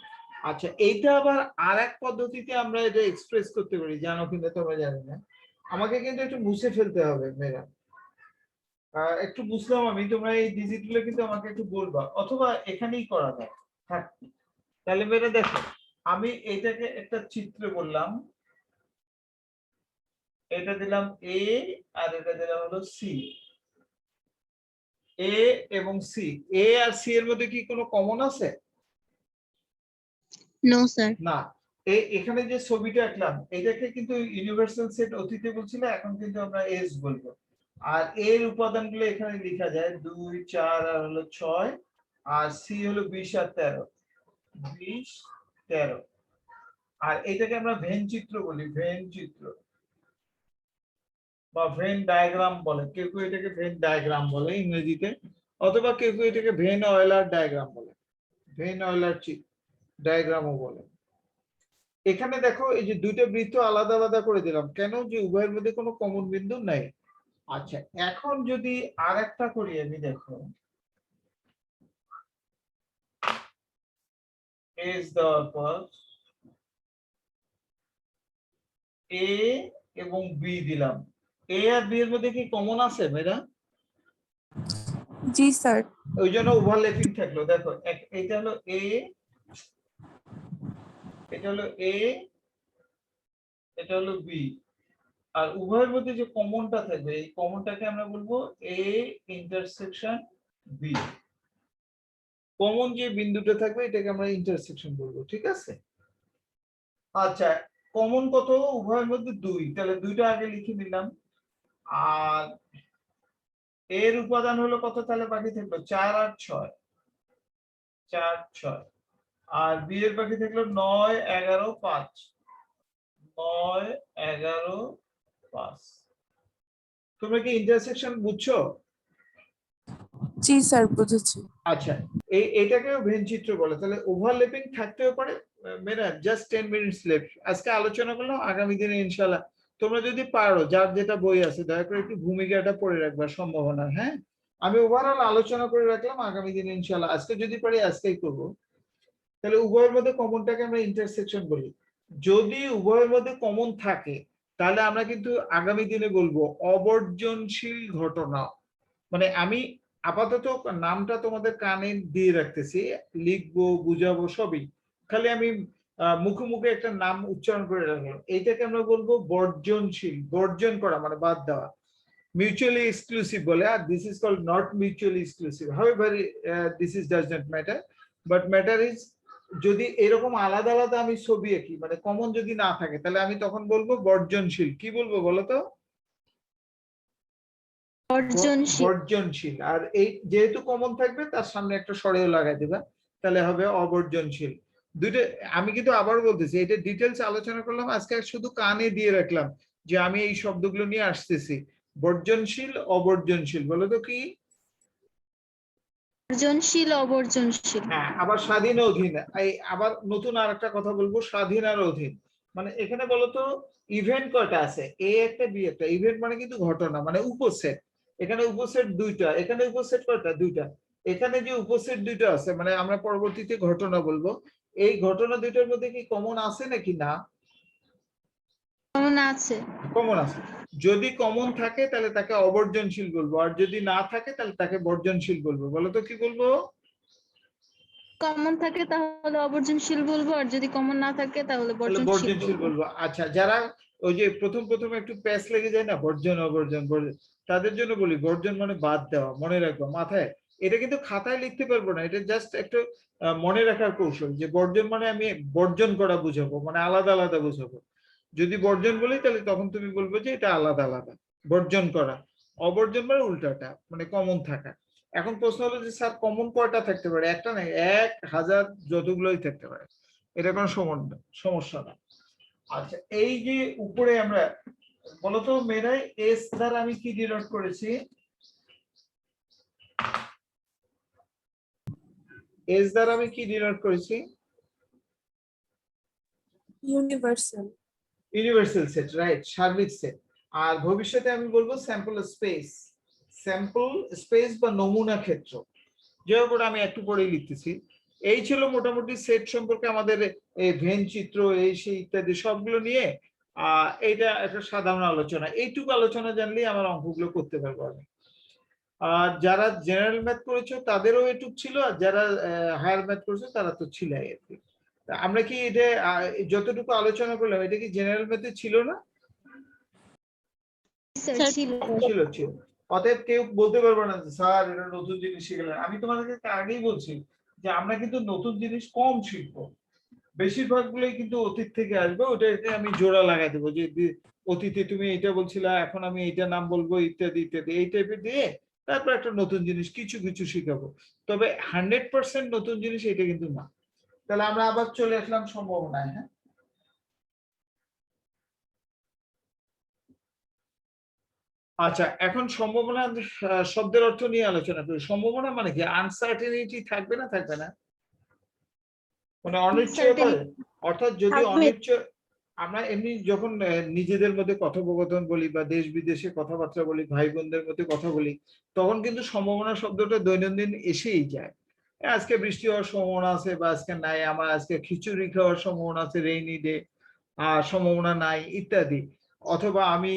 আচ্ছা, এইটা আবার আরেক পদ্ধতিতে আমরা এটা এক্সপ্রেস করতে পারি, জানো কিনা তোমরা জানি না। আমাকে কিন্তু একটু মুছে ফেলতে হবে মেয়েরা, একটু বুঝলাম আমি, তোমরা এই ডিজিটগুলো কিন্তু আমাকে একটু বলবা, অথবা এখানেই করা যায়। থাক, তাহলে মেয়েরা দেখো, আমি এটাকে একটা চিত্র বললাম, এটা দিলাম এ আর এটা দিলাম হলো সি। এ এবং সি, এ আর সি এর মধ্যে কি কোনো কমন আছে? নো স্যার না। এখানে যে ছবিটা আঁকলাম এটাকে কিন্তু ইউনিভার্সাল সেট অতীতে বলছিল, এখন কিন্তু আমরা এস বলবো। আর এর উপাদানগুলো এখানে লেখা যায় 2 4 আর হলো 6, আর সি হলো 20 আর 13, 20 13। আর এটাকে আমরা ভেন চিত্র বলি, ভেন চিত্র বা ভেন ডায়াগ্রাম বলে, কেউ কেউ এটাকে ভেন ডায়াগ্রাম বলে ইংরেজিতে, অথবা কেউ কেউ এটাকে ভেন অয়েলার ডায়াগ্রাম বলে, ভেন অয়েলার ডায়াগ্রামও বলে। এখানে দেখো এই যে দুইটা বৃত্ত আলাদা আলাদা করে দিলাম, কেন? যে উভয়ের মধ্যে কোনো কমন বিন্দু নাই। আচ্ছা, এখন যদি আরেকটা করি আমি, দেখো এস দেওয়ার পর এ এবং বি দিলাম, এ আর বি এর মধ্যে কি কমন আছে মেয়েরা? জি স্যার। ওই জন্য ওভারল্যাপিং থাকলো। দেখো এটা হলো এ, এটা হলো এ, এটা হলো বি, আর উভয়ের মধ্যে যে কমনটা থাকবে এই কমনটাকে আমরা বলবো এ ইন্টারসেকশন বি। কমন যে বিন্দুটা থাকবে এটাকে আমরা ইন্টারসেকশন বলবো, ঠিক আছে? আচ্ছা, কমন কত? উভয়ের মধ্যে 2, তাহলে দুইটা আগে লিখে নিলাম। আর এর উপাদান হলো কত, তাহলে বাকি থাকলো 4 আর 6, 4 6, আর বি এর বাকি থাকলো 9 11 5, 9 11 5। তোমরা কি ইন্টারসেকশন বুঝছো? জি স্যার, বুঝেছি। আচ্ছা, এটাকেও ভেন চিত্র বলে। তাহলে ওভারল্যাপিং থাকতেও পারে। মেরা জাস্ট 10 মিনিটস লেফট। আজকে আলোচনা করলাম, আগামী দিনে ইনশাআল্লাহ তোমরা যদি পারো, যার যেটা বই আছে দয়া করে একটু ভূমিকাটা পড়ে রাখবার সম্ভাবনা। হ্যাঁ, আমি ওভারঅল আলোচনা করে রাখলাম, আগামী দিনে ইনশাআল্লাহ আজকে যদি পারি আজকেই করবো। তাহলে উভয়ের মধ্যে কমনটাকে আমরা ইন্টারসেকশন বলি। যদি উভয়ের মধ্যে কমন থাকে তাহলে আমরা কিন্তু আগামী দিনে বলবো অবর্জনশীল ঘটনা। মানে আমি আপাতত নামটা তোমাদের কানে দিয়ে রাখতেছি, লিখবো বুঝাবো সবই, খালি আমি মুখে মুখে একটা নাম উচ্চারণ করে রাখলাম। এইটাকে আমরা বলবো বর্জনশীল। বর্জন করা মানে বাদ দেওয়া। মিউচুয়ালি এক্সক্লুসিভ বলে, আর this is called not mutually exclusive. However this is does not matter, but matter is যদি এরকম আলাদা আলাদা আমি ছবি আঁকি, মানে কমন যদি না থাকে, তাহলে আমি তখন বলবো বর্জনশীল। কি বলবো বলো তো? বর্জনশীল। বর্জনশীল। আর এই যেহেতু কমন থাকবে তার সামনে একটা সরেও লাগাই দিবা, তাহলে হবে অবর্জনশীল। দুইটা আমি কিন্তু আবার বলতেছি, এটা ডিটেলস আলোচনা করলাম, আজকে শুধু কানে দিয়ে রাখলাম যে আমি এই শব্দগুলো নিয়ে আসতেছি। বর্জনশীল অবর্জনশীল বলো তো কি? বর্জনশীল অবর্জনশীল। হ্যাঁ, আবার স্বাধীন অধীন। এই আবার নতুন আর একটা কথা বলবো, স্বাধীন আর অধীন। মানে এখানে বলতো ইভেন্ট কয়টা আছে, এ একটা বি একটা। ইভেন্ট মানে কিন্তু ঘটনা, মানে উপসেট। এখানে উপসেট দুইটা, এখানে উপসেট কয়টা? দুইটা। এখানে যে উপসেট দুইটা আছে, মানে আমরা পরবর্তীতে ঘটনা বলবো, এই ঘটনা দুইটার মধ্যে কি কমন আছে নাকি না? কমন আছে। কমন আছে। যদি কমন থাকে তাহলে তাকে অবর্জনশীল বলবো, আর যদি না থাকে তাহলে তাকে বর্জনশীল বলবো। বলো তো কি বলবো? কমন থাকে তাহলে অবর্জনশীল বলবো, আর যদি কমন না থাকে তাহলে বর্জনশীল বর্জনশীল বলবো। বলবো। আচ্ছা, যারা ওই যে প্রথম প্রথম একটু প্যাচ লেগে যায় না, বর্জন অবর্জন বর্জন, তাদের জন্য বলি বর্জন মানে বাদ দেওয়া। মনে রাখবো মাথায়, এটা কিন্তু খাতায় লিখতে পারবো না, এটা জাস্ট একটু মনে রাখার কৌশল, যে বর্জন মানে আমি বর্জন করা বুঝাবো, মানে আলাদা আলাদা বুঝাবো। যদি বর্জন বলি তাহলে তখন তুমি বলবো যে এটা আলাদা আলাদা, বর্জন করা। অবর্জন মানে উল্টাটা, মানে কমন থাকা। এখন প্রশ্ন হলো যে স্যার কমন কয়টা থাকতে পারে? একটা না, 1000 যতগুলোই থাকতে পারে, এটা কোনো সমস্যা না। আচ্ছা, এই যে উপরে আমরা বলতো মেয়েরাই এস দ্বারা আমি কি ডিনোট করেছি? এস দ্বারা আমি কি ডিনোট করেছি? ইউনিভার্সাল। ইউনিভার্সাল সেট, রাইট, সার্বিক সেট। আর ভবিষ্যতে আমি বলবো স্যাম্পল স্পেস। স্যাম্পল স্পেস বা নমুনা ক্ষেত্র, যার উপর আমি একটু পরেই লিখতেছি। এই ছিল মোটামুটি সেট সম্পর্কে আমাদের এই ভেন চিত্র, এই সেই ইত্যাদি সবগুলো নিয়ে এইটা একটা সাধারণ আলোচনা। এইটুকু আলোচনা জানলেই আমার অঙ্কগুলো করতে পারবো আমি। আর যারা জেনারেল ম্যাথ করেছো তাদেরও এটুক ছিল, আর যারা হায়ার ম্যাথ করেছো তারা তো ছিল আর কি। আমরা কি এটা যতটুকু আলোচনা করলাম এটা কি জেনারেল ম্যাথে ছিল না? স্যার ছিল। ছিল ছিল। অতএব কেউ বলতে পারবে না যে স্যার এটা নতুন জিনিস শিখলেন। আমি তোমাদেরকে আগেই বলছি যে আমরা কিন্তু নতুন জিনিস কম শিখবো, বেশিরভাগ গুলোই কিন্তু অতীত থেকে আসবে। ওটাকে আমি জোড়া লাগাই দেবো যে অতীতে তুমি এটা বলছিলা, এখন আমি এইটা নাম বলবো, ইত্যাদি ইত্যাদি, এই টাইপের দিয়ে তারপর একটা নতুন জিনিস কিছু কিছু শিখাবো। তবে 100% নতুন জিনিস এটা কিন্তু না। তাহলে আমরা আবার চলে আসলাম সম্ভাবনায়। হ্যাঁ, আচ্ছা, এখন সম্ভাবনা শব্দের অর্থ নিয়ে আলোচনা করি। সম্ভাবনা মানে কি? আনসার্টেনিটি থাকবে না, থাকবে না, মানে অনিশ্চয়তা। অর্থাৎ যদি থাকবে। অনিশ্চয়, আমরা এমনি যখন নিজেদের মধ্যে কথোপকথন বলি বা দেশ বিদেশে কথাবার্তা বলি, ভাই বোনদের মধ্যে কথা বলি, তখন কিন্তু সম্ভাবনা শব্দটা দৈনন্দিন এসেই যায়। আজকে বৃষ্টি হওয়ার সম্ভাবনা আছে বা আজকে নাই, আমার আজকে খিচুড়ি খাওয়ার সম্ভাবনা আছে, রেইনি ডে, সম্ভাবনা নাই, ইত্যাদি। অথবা আমি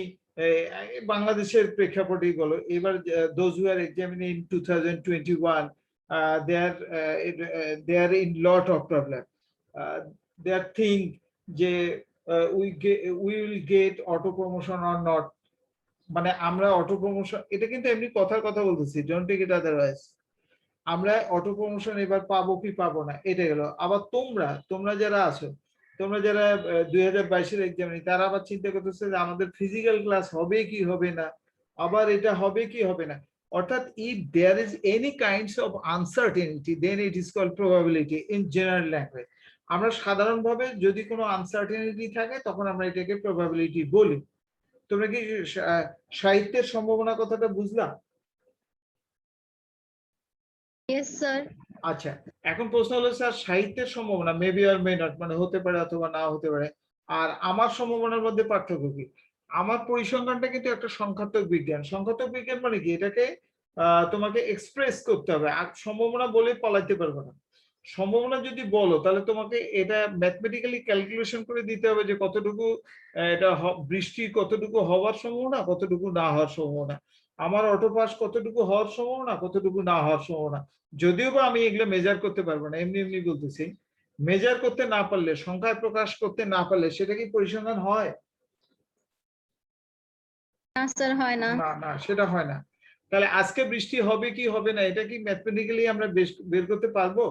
বাংলাদেশের প্রেক্ষাপটেই বলো, এবার those who are examining in 2021, they are in lot of problem. They are think যে we will get auto promotion or not, মানে আমরা অটো প্রমোশন, এটা কিন্তু এমনি কথার কথা বলতেছি, ডোন্ট টেক ইট আদারওয়াইজ। আমরা অটো প্রমোশন এবার পাবো কি পাবো না, এটা গেল। আবার তোমরা যারা আছো, তোমরা যারা 2022-এর এক্সামে, তারা আবার চিন্তা করতেছে যে আমাদের ফিজিক্যাল ক্লাস হবে কি হবে না, আবার এটা হবে কি হবে না। অর্থাৎ if there is any kinds of uncertainty then it is called probability in general language. আমরা সাধারণভাবে যদি কোনো আনসার্টেনিটি থাকে তখন আমরা এটাকে প্রবাবিলিটি বলি। তোমরা কি সাহিত্যের সম্ভাবনা কথাটা বুঝলা? Yes sir. আচ্ছা, এখন প্রশ্ন হলো স্যার সাহিত্যের সম্ভাবনা মেবি আর মে নট মানে হতে পারে অথবা না হতে পারে, আর আমার সম্ভাবনার মধ্যে পার্থক্য কি? আমার পরিসংখ্যানটা কিন্তু একটা সংখ্যাত্মক বিজ্ঞান। সংখ্যাত্মক বিজ্ঞান মানে কি? এটাকে তোমাকে এক্সপ্রেস করতে হবে, আর সম্ভাবনা বলে পালাইতে পারবে না। সম্ভাবনা যদি বলো তাহলে তোমাকে এটা ম্যাথমেটিক্যালি ক্যালকুলেশন করে দিতে হবে যে কতটুকু এটা বৃষ্টি কতটুকু হওয়ার সম্ভাবনা, কতটুকু না হওয়ার সম্ভাবনা, আমার অটো পাস কতটুকু হওয়ার সম্ভাবনা, কতটুকু না হওয়ার সম্ভাবনা। যদিও বা আমি এগুলো মেজার করতে পারবো না, এমনি এমনি বলতেছি। মেজার করতে না পারলে, সংখ্যায় প্রকাশ করতে না পারলে সেটা কি পরিসংখ্যান হয়? না স্যার, হয় না। না না, সেটা হয় না। তাহলে আজকে বৃষ্টি হবে কি হবে না এটা কি ম্যাথমেটিক্যালি আমরা বের করতে পারবো?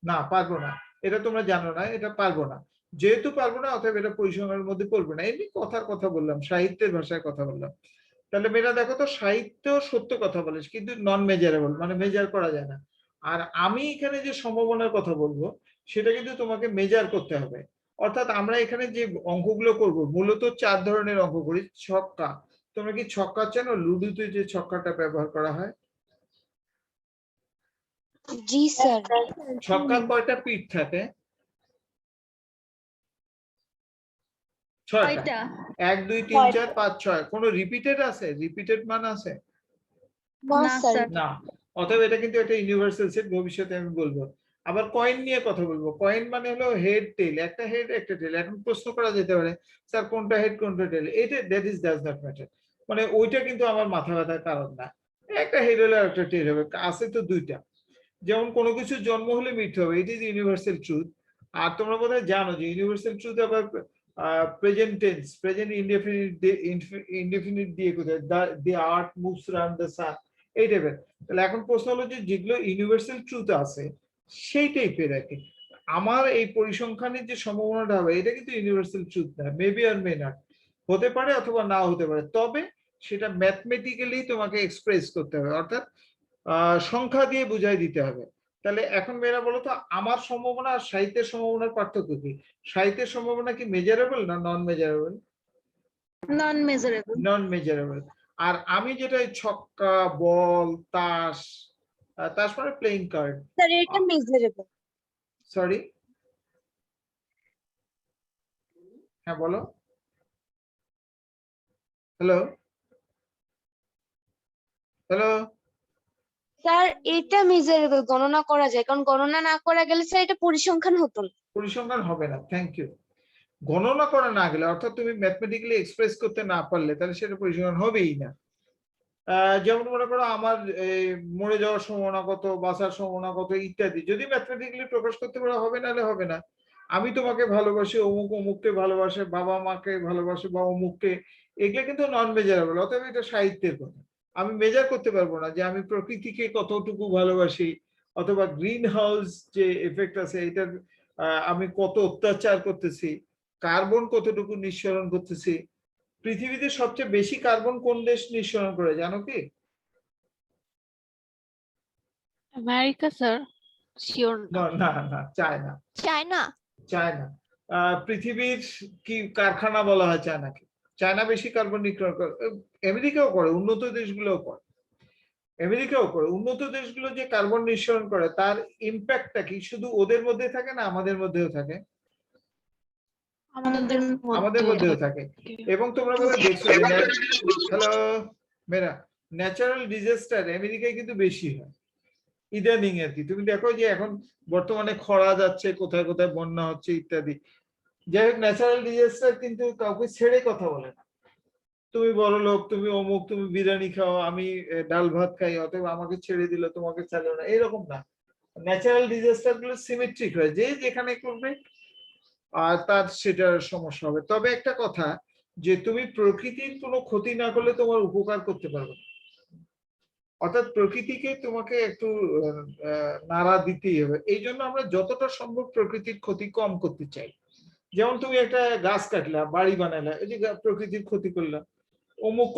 না, পারবো না। এটা তোমরা জানো না, এটা পারবো না। যেহেতু পারবো না অতএব এটা পরিসংখ্যানের মধ্যে পড়বে না। এমনি কথার কথা বললাম, সাহিত্যের ভাষায় কথা বললাম। তাহলে মেয়েরা দেখো তো, সাহিত্য সত্য কথা বলে কিন্তু নন মেজারেবল, মানে মেজার করা যায় না। আর আমি এখানে যে সম্ভাবনার কথা বলবো সেটা কিন্তু তোমাকে মেজার করতে হবে। অর্থাৎ আমরা এখানে যে অঙ্কগুলো করব মূলত 4 ধরনের অঙ্ক করি। ছক্কা, তোমরা কি ছক্কা চেনো? লুডোতে যে ছক্কাটা ব্যবহার করা হয়। জি স্যার। ছক্কার কয়টা পিঠ থাকে? 6টা। 1 2 3 4 5 6। কোনো রিপিটেড আছে? রিপিটেড মান আছে? না না স্যার। স্যার। না। অতএব এটা কিন্তু একটা ইউনিভার্সাল সেট, ভবিষ্যতে আমি বলবো। আবার কয়েন নিয়ে কথা বলবো। কয়েন মানে হলো হেড টেল, একটা হেড একটা টেল। এখন প্রশ্ন করা যেতে পারে স্যার কোনটা হেড কোনটা টেল, এটা that is does not matter. মানে ওইটা কিন্তু আমার মাথা ব্যথার কারণ না। একটা হেড হলে আর একটা টেল হবে, আছে তো দুইটা। যেমন কোনো কিছু জন্ম হলে মৃত্যু হবে, ইট ইজ ইউনিভার্সাল ট্রুথ। আর তোমরা বোধহয় জানো যে ইউনিভার্সাল ট্রুথ আবার প্রেজেন্ট টেন্স, প্রেজেন্ট ইনডেফিনিট দিয়ে কোথায়, the earth moves round the sun, এই টাইপের। তাহলে এখন প্রশ্ন হলো যে যেগুলো ইউনিভার্সাল ট্রুথ আছে সেই টাইপের আর কি। আমার এই পরিসংখ্যানের যে সম্ভাবনাটা হবে এটা কিন্তু ইউনিভার্সাল ট্রুথ না, মেবি আর মে নট, হতে পারে অথবা না হতে পারে। তবে সেটা ম্যাথমেটিক্যালি তোমাকে এক্সপ্রেস করতে হবে, অর্থাৎ সংখ্যা দিয়ে বুঝাই দিতে হবে। তাহলে এখন মেয়েরা বলো তো, আমার সম্ভাবনা আর সাহিত্যের সম্ভাবনার পার্থক্য কি? সাহিত্যের সম্ভাবনা কি মেজারেবল না নন মেজারেবল? নন মেজারেবল। নন মেজারেবল। আর আমি যেটা ছক্কা, বল, তাস, তাস মানে প্লেইং কার্ড। স্যার এটা মেজারেবল। সরি, হ্যাঁ বলো। Hello hello. স্যার এটা মেজারেবল, গণনা করা যায়, কারণ গণনা না করা গেলে স্যার এটা পরিসংখ্যান হতো না। পরিসংখ্যান হবে না, থ্যাংক ইউ। গণনা করা না গেলে, অর্থাৎ তুমি ম্যাথমেটিক্যালি এক্সপ্রেস করতে না পারলে তাহলে সেটা পরিসংখ্যান হবেই না। যেমন মনে করো আমার মরে যাওয়ার সম্ভাবনা কত, বাঁচার সম্ভাবনা কত ইত্যাদি, যদি ম্যাথমেটিক্যালি প্রকাশ করতে পারা হবে, নাহলে হবে না। আমি তোমাকে ভালোবাসি, অমুক অমুককে ভালোবাসে, বাবা মাকে ভালোবাসে বা অমুককে, এগুলো কিন্তু নন মেজারেবল। অতএব এটা সাহিত্যের কথা। আমি মেজার করতে পারবো না যে আমি প্রকৃতিকে কতটুকু ভালোবাসি, অথবা গ্রিন হাউস যে এফেক্ট আছে এটার আমি কত অত্যাচার করতেছি, কার্বন কতটুকু নিঃসরণ করতেছি। পৃথিবীতে সবচেয়ে বেশি কার্বন কোন দেশ নিঃসরণ করে জানো কি? আমেরিকা স্যার, শিওর না। না না না, চায়না। চায়না? চায়না। পৃথিবীর কি কারখানা বলা হয় চায়নাকে? চায়না বেশি কার্বন নিঃসরণ করে। আমেরিকাও করে, উন্নত দেশগুলোও করে। আমেরিকাও করে। উন্নত দেশগুলো যে কার্বন নিঃসরণ করে তার ইম্প্যাক্টটা কি শুধু ওদের মধ্যে থাকে না আমাদের মধ্যেও থাকে? আমাদের মধ্যেও থাকে। এবং তোমরা বোধহয় দেখছো যে হ্যালো মেরা, ন্যাচারাল ডিজাস্টার আমেরিকায় কিন্তু বেশি হয় ইদানিং আর কি। তুমি দেখো যে এখন বর্তমানে খরা যাচ্ছে, কোথায় কোথায় বন্যা হচ্ছে ইত্যাদি। যাই হোক, ন্যাচারাল ডিজাস্টার কিন্তু কাউকে ছেড়ে কথা বলে না। তুমি বড় লোক, তুমি অমুক, তুমি বিরিয়ানি খাও, আমি ডাল ভাত খাই, অতএব আমাকে ছেড়ে দিল, তোমাকে ছাড়লো না, এরকম না। ন্যাচারাল ডিজাস্টার গুলো সিমেট্রিক হয়, যে যেখানে করবে আর তার সেটার সমস্যা হবে। তবে একটা কথা, যে তুমি প্রকৃতির কোনো ক্ষতি না করলে তোমার উপকার করতে পারবে না। অর্থাৎ প্রকৃতিকে তোমাকে একটু নাড়া দিতেই হবে। এই জন্য আমরা যতটা সম্ভব প্রকৃতির ক্ষতি কম করতে চাই। যেমন তুমি একটা গাছ কাটলা, বাড়ি বানালা, এই যে প্রকৃতির ক্ষতি করলা, অমুক